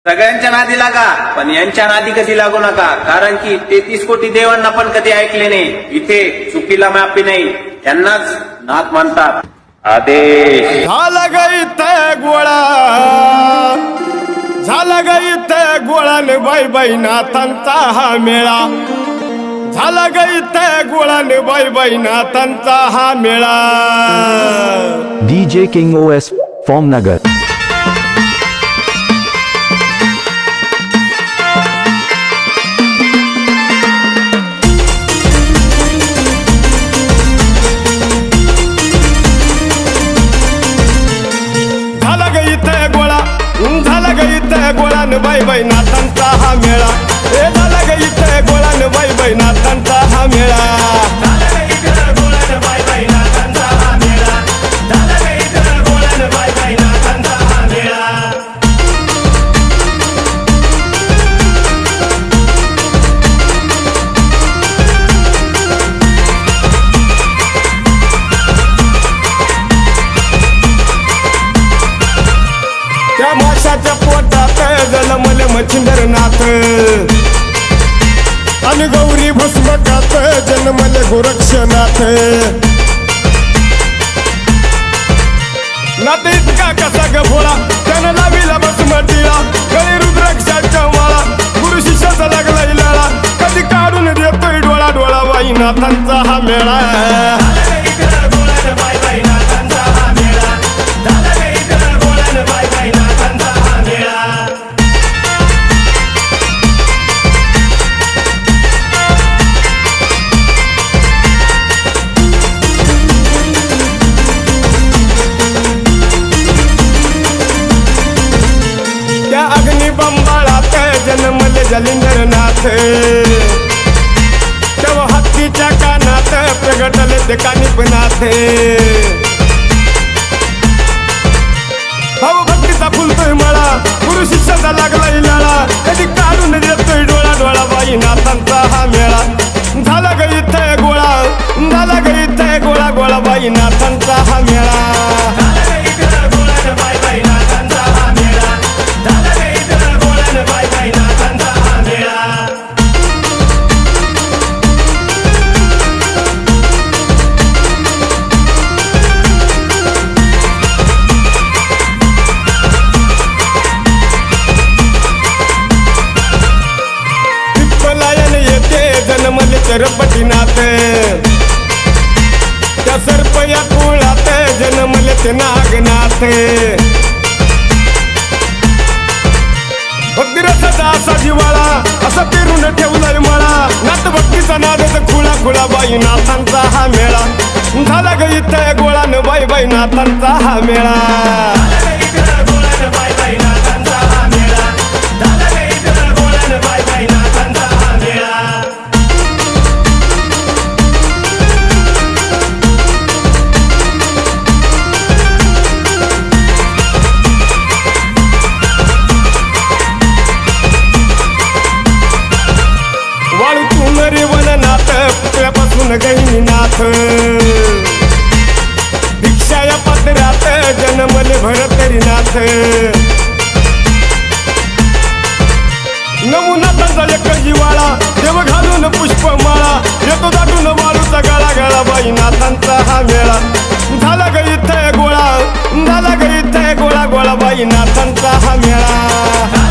सगळ्यांच्या नादी लागा, पण यांच्या नादी कधी लागू नका, कारण की 33 कोटी देवांना पण कधी ऐकले नाही. इथे चुकीला माफी नाही, त्यांनाच नाथ म्हणतात. आदेश झाला गई ते गोळा, झाला गई ते गोळाने बाई बाई नाथांचा हा मेळा, झाला गई ते गोळाने बाई बाई नाथांचा हा मेळा. DJ King OS Form Nagar. गोळान बाई बाई नाथांचा हा मेळा, हे झाला ग इथे गोळान बाई बाई नाथांचा हा मेळा. त्या माशाच्या पोटात जन्मले मच्छिंद्रनाथ, आणि गौरी भस्मकात जन्मले गोरक्षनाथ. नाथ इतका कसा ग भोळा, त्यानं लाविला भस्मटीला, गळी रुद्राक्षाच्या माळा, गुरु शिष्याचा लागला इलाळा, कधी काढून देतोय डोळा डोळा बाई नाथांचा हा मेळा. अग्निबंबाळात जन्मले जलिंदरनाथ, तेव्हा हत्तीच्या कानात प्रगटले ते कानिपनाथ. भाऊ भक्तीचा फुलतोय मळा, गुरु शिष्याचा लागला इलाळा, कधी काढून देतोय डोळा डोळा बाई नाथांचा हा मेळा. झाला ग इथे गोळा, झाला ग इथे गोळा गोळा बाई नाथांचा हा मेळा. सरपटीनाथ, त्या सर्प या कुळात जन्मले ते नागनाथ. भक्तिरसाचा असा जिवाळा, असा पेरून ठेवलाय मळा, नाथ भक्तीचा नादाचा खुळा खुळा बाई नाथांचा हा मेळा. झाला ग इथे गोळान बाई बाई नाथांचा हा मेळा. गहिनीनाथ, भिक्षा या पात्रात जन्मले भरतरीनाथ. नमुनाथांचा एक जिवाळा, देव घालून पुष्पमाळा, येतो दाटून वाळूचा गाळा गाळा बाई नाथांचा हा मेळा. झाला ग इथे गोळा, झाला ग इथे गोळा गोळा बाई नाथांचा हा मेळा.